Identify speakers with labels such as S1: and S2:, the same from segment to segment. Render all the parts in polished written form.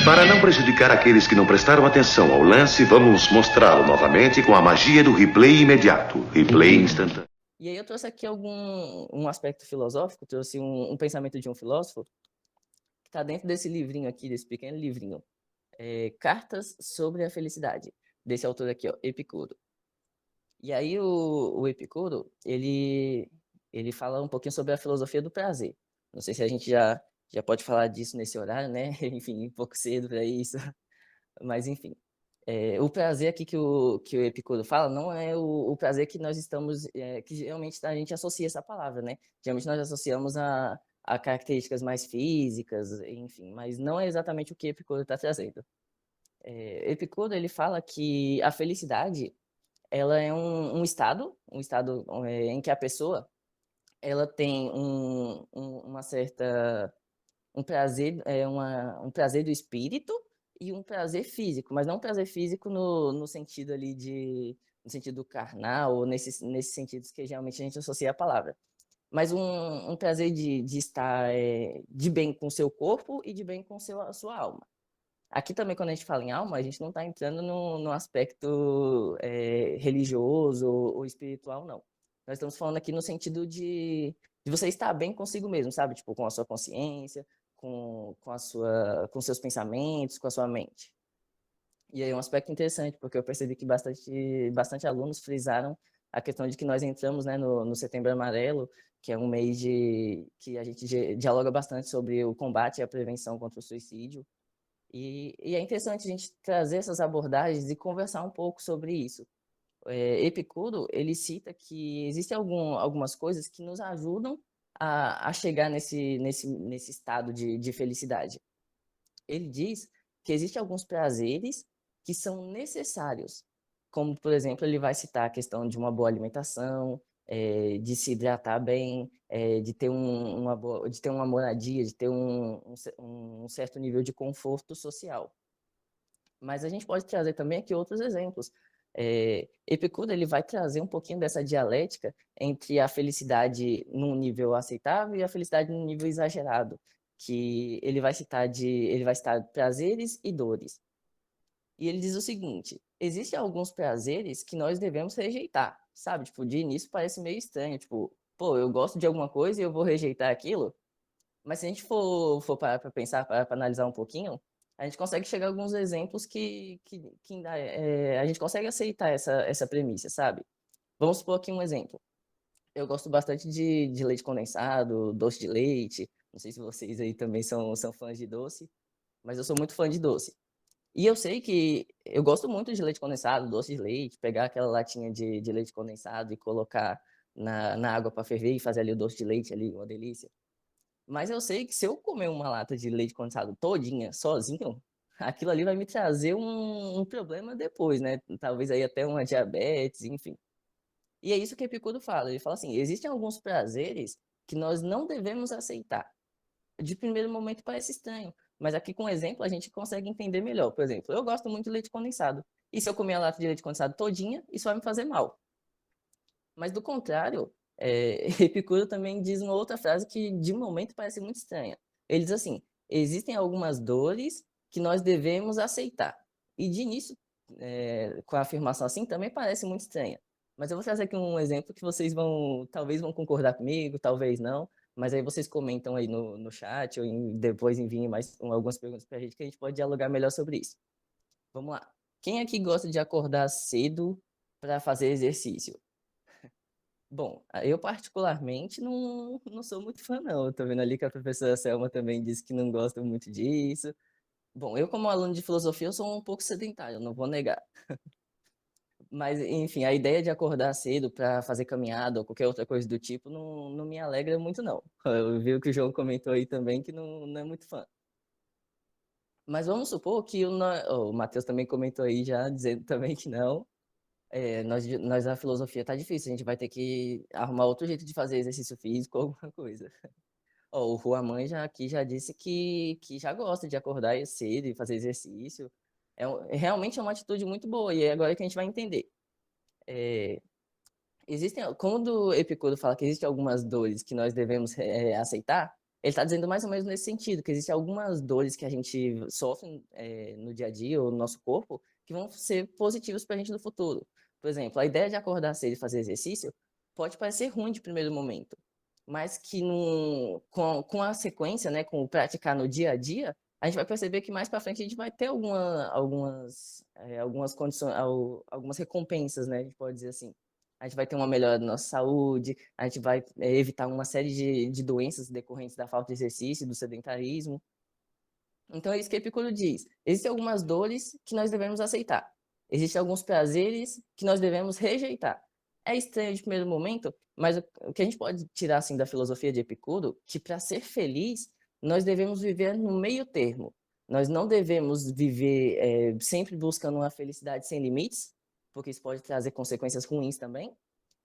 S1: Para não prejudicar aqueles que não prestaram atenção ao lance, vamos mostrá-lo novamente com a magia do replay imediato. Replay instantâneo.
S2: E aí eu trouxe aqui um aspecto filosófico, trouxe um pensamento de um filósofo, que está dentro desse livrinho aqui, desse pequeno livrinho, Cartas sobre a Felicidade, desse autor aqui, ó, Epicuro. E aí o Epicuro, ele fala um pouquinho sobre a filosofia do prazer. Não sei se a gente já pode falar disso nesse horário, né? Enfim, um pouco cedo para isso. Mas, enfim. O prazer aqui que o Epicuro fala não é o prazer que nós estamos... que geralmente a gente associa essa palavra, né? Geralmente nós associamos a características mais físicas, enfim. Mas não é exatamente o que Epicuro está trazendo. Epicuro, ele fala que a felicidade ela é um estado em que a pessoa ela tem uma certa um prazer um prazer do espírito e um prazer físico, mas não um prazer físico no sentido ali no sentido carnal ou nesses sentidos que geralmente a gente associa a palavra, mas um prazer de estar de bem com o seu corpo e de bem com a sua alma. Aqui também, quando a gente fala em alma, a gente não está entrando no aspecto religioso ou espiritual, não. Nós estamos falando aqui no sentido de você estar bem consigo mesmo, sabe? Tipo, com a sua consciência, com seus pensamentos, com a sua mente. E aí é um aspecto interessante, porque eu percebi que bastante alunos frisaram a questão de que nós entramos, né, no Setembro Amarelo, que é um mês que a gente dialoga bastante sobre o combate e a prevenção contra o suicídio. E é interessante a gente trazer essas abordagens e conversar um pouco sobre isso. Epicuro, ele cita que existem algumas coisas que nos ajudam a chegar nesse estado de felicidade. Ele diz que existem alguns prazeres que são necessários, como, por exemplo, ele vai citar a questão de uma boa alimentação, de se hidratar bem, de ter de ter uma moradia, de ter um certo nível de conforto social. Mas a gente pode trazer também aqui outros exemplos. Epicuro ele vai trazer um pouquinho dessa dialética entre a felicidade num nível aceitável e a felicidade num nível exagerado, que ele vai citar prazeres e dores. E ele diz o seguinte: existem alguns prazeres que nós devemos rejeitar, sabe? Tipo, de início parece meio estranho, tipo, pô, eu gosto de alguma coisa e eu vou rejeitar aquilo. Mas se a gente for parar para pensar, parar para analisar um pouquinho, a gente consegue chegar a alguns exemplos que a gente consegue aceitar essa premissa, sabe? Vamos supor aqui um exemplo. Eu gosto bastante de leite condensado, doce de leite. Não sei se vocês aí também são fãs de doce, mas eu sou muito fã de doce. E eu sei que eu gosto muito de leite condensado, doce de leite, pegar aquela latinha de leite condensado e colocar na água para ferver e fazer ali o doce de leite ali, uma delícia. Mas eu sei que se eu comer uma lata de leite condensado todinha, sozinho, aquilo ali vai me trazer um problema depois, né? Talvez aí até uma diabetes, enfim. E é isso que Epicuro fala. Ele fala assim, existem alguns prazeres que nós não devemos aceitar. De primeiro momento parece estranho, mas aqui com exemplo a gente consegue entender melhor. Por exemplo, eu gosto muito de leite condensado. E se eu comer a lata de leite condensado todinha, isso vai me fazer mal. Mas do contrário, Epicuro também diz uma outra frase que de momento parece muito estranha. Ele diz assim: existem algumas dores que nós devemos aceitar. E de início, com a afirmação assim, também parece muito estranha. Mas eu vou trazer aqui um exemplo que vocês talvez vão concordar comigo, talvez não. Mas aí vocês comentam aí no chat ou depois enviem mais algumas perguntas para a gente que a gente pode dialogar melhor sobre isso. Vamos lá. Quem aqui gosta de acordar cedo para fazer exercício? Bom, eu particularmente não sou muito fã, não. Eu tô vendo ali que a professora Selma também disse que não gosta muito disso. Bom, eu como aluno de filosofia, eu sou um pouco sedentário, eu não vou negar. Mas, enfim, a ideia de acordar cedo para fazer caminhada ou qualquer outra coisa do tipo não me alegra muito, não. Eu vi o que o João comentou aí também, que não é muito fã. Mas vamos supor que o Matheus também comentou aí já, dizendo também que não. Nós a filosofia tá difícil, a gente vai ter que arrumar outro jeito de fazer exercício físico ou alguma coisa. Ó, o Ruaman aqui já disse que já gosta de acordar cedo e fazer exercício. Realmente é uma atitude muito boa, e é agora que a gente vai entender. Quando o Epicuro fala que existem algumas dores que nós devemos aceitar, Ele está dizendo mais ou menos nesse sentido, que existem algumas dores que a gente sofre no dia a dia ou no nosso corpo que vão ser positivas para a gente no futuro. Por exemplo, a ideia de acordar cedo e fazer exercício pode parecer ruim de primeiro momento, mas que com a sequência, né, com o praticar no dia a dia, a gente vai perceber que mais para frente a gente vai ter algumas condições, algumas recompensas, né, a gente pode dizer assim. A gente vai ter uma melhora da nossa saúde, a gente vai evitar uma série de doenças decorrentes da falta de exercício, do sedentarismo. Então é isso que Epicuro diz. Existem algumas dores que nós devemos aceitar. Existem alguns prazeres que nós devemos rejeitar. É estranho de primeiro momento, mas o que a gente pode tirar assim da filosofia de Epicuro, que para ser feliz, nós devemos viver no meio termo. Nós não devemos viver sempre buscando uma felicidade sem limites, porque isso pode trazer consequências ruins também.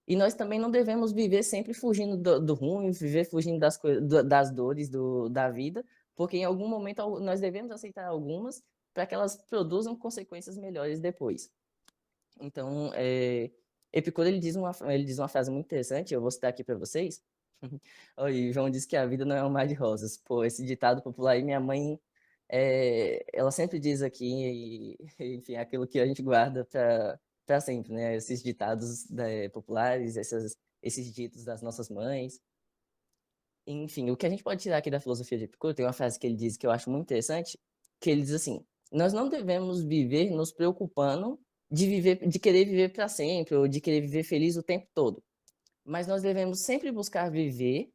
S2: E nós também não devemos viver sempre fugindo do ruim, viver fugindo das dores da vida, porque em algum momento nós devemos aceitar algumas para que elas produzam consequências melhores depois. Então, Epicuro ele diz uma frase muito interessante, eu vou citar aqui para vocês. Oi, João disse que a vida não é um mar de rosas. Pô, esse ditado popular aí, minha mãe, ela sempre diz aqui, enfim, aquilo que a gente guarda para sempre, né? Esses ditados populares, esses ditos das nossas mães. Enfim, o que a gente pode tirar aqui da filosofia de Epicuro, tem uma frase que ele diz que eu acho muito interessante, que ele diz assim: nós não devemos viver nos preocupando de querer viver para sempre ou de querer viver feliz o tempo todo, mas nós devemos sempre buscar viver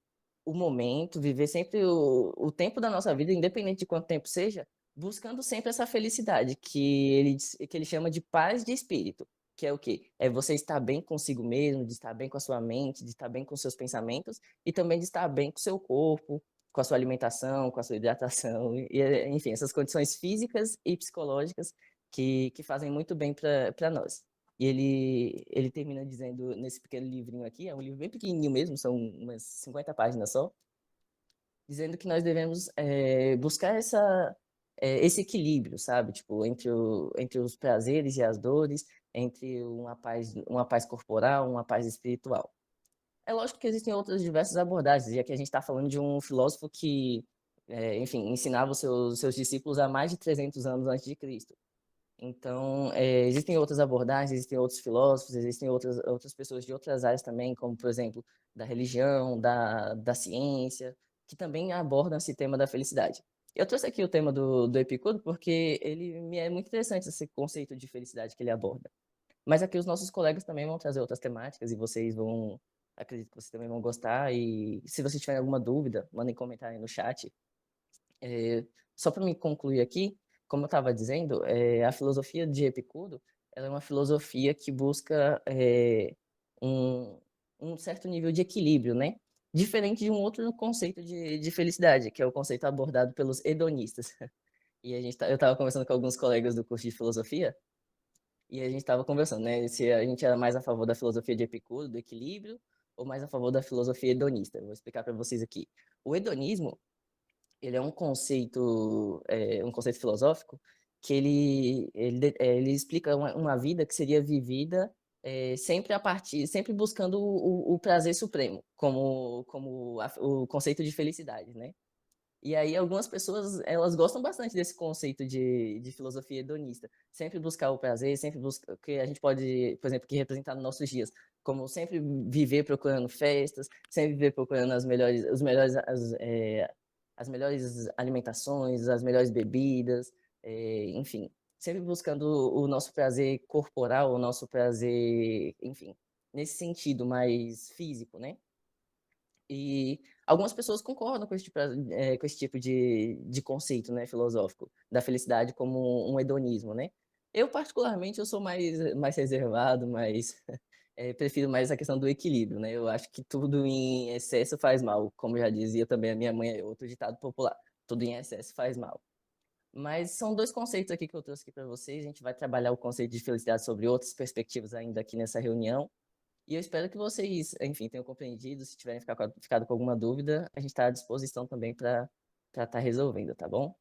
S2: o momento, viver sempre o tempo da nossa vida, independente de quanto tempo seja, buscando sempre essa felicidade que ele chama de paz de espírito, que é o quê? É você estar bem consigo mesmo, de estar bem com a sua mente, de estar bem com seus pensamentos e também de estar bem com o seu corpo, com a sua alimentação, com a sua hidratação, enfim, essas condições físicas e psicológicas que fazem muito bem para nós. E ele termina dizendo nesse pequeno livrinho aqui, é um livro bem pequenininho mesmo, são umas 50 páginas só, dizendo que nós devemos buscar esse equilíbrio, sabe? Tipo, entre os prazeres e as dores, entre uma paz corporal, uma paz espiritual. É lógico que existem outras diversas abordagens, e aqui a gente está falando de um filósofo que, enfim, ensinava os seus discípulos há mais de 300 anos antes de Cristo. Então, existem outras abordagens, existem outros filósofos, existem outras pessoas de outras áreas também, como, por exemplo, da religião, da ciência, que também abordam esse tema da felicidade. Eu trouxe aqui o tema do Epicuro porque ele me é muito interessante esse conceito de felicidade que ele aborda. Mas aqui os nossos colegas também vão trazer outras temáticas e acredito que vocês também vão gostar. E se vocês tiverem alguma dúvida, mandem comentário aí no chat. É, só para me concluir aqui, como eu estava dizendo, a filosofia de Epicuro, ela é uma filosofia que busca um, um certo nível de equilíbrio, né? Diferente de um outro conceito de felicidade, que é o conceito abordado pelos hedonistas. E eu estava conversando com alguns colegas do curso de filosofia, e a gente estava conversando, né? Se a gente era mais a favor da filosofia de Epicuro, do equilíbrio, ou mais a favor da filosofia hedonista. Eu vou explicar para vocês aqui. O hedonismo ele é um conceito filosófico que ele explica uma vida que seria vivida sempre buscando o prazer supremo, o conceito de felicidade, né? E aí algumas pessoas, elas gostam bastante desse conceito de filosofia hedonista. Sempre buscar o prazer, sempre buscar, que a gente pode, por exemplo, que representar nos nossos dias, como sempre viver procurando festas, sempre viver procurando as melhores alimentações, as melhores bebidas, enfim, sempre buscando o nosso prazer corporal, o nosso prazer, enfim, nesse sentido mais físico, né? E algumas pessoas concordam com esse tipo de conceito, né, filosófico, da felicidade como um hedonismo, né? Eu, particularmente, eu sou mais reservado, prefiro mais a questão do equilíbrio, né? Eu acho que tudo em excesso faz mal, como já dizia também a minha mãe, outro ditado popular, tudo em excesso faz mal. Mas são dois conceitos aqui que eu trouxe aqui para vocês, a gente vai trabalhar o conceito de felicidade sobre outras perspectivas ainda aqui nessa reunião, e eu espero que vocês, enfim, tenham compreendido. Se tiverem ficado com alguma dúvida, a gente está à disposição também para estar resolvendo, tá bom?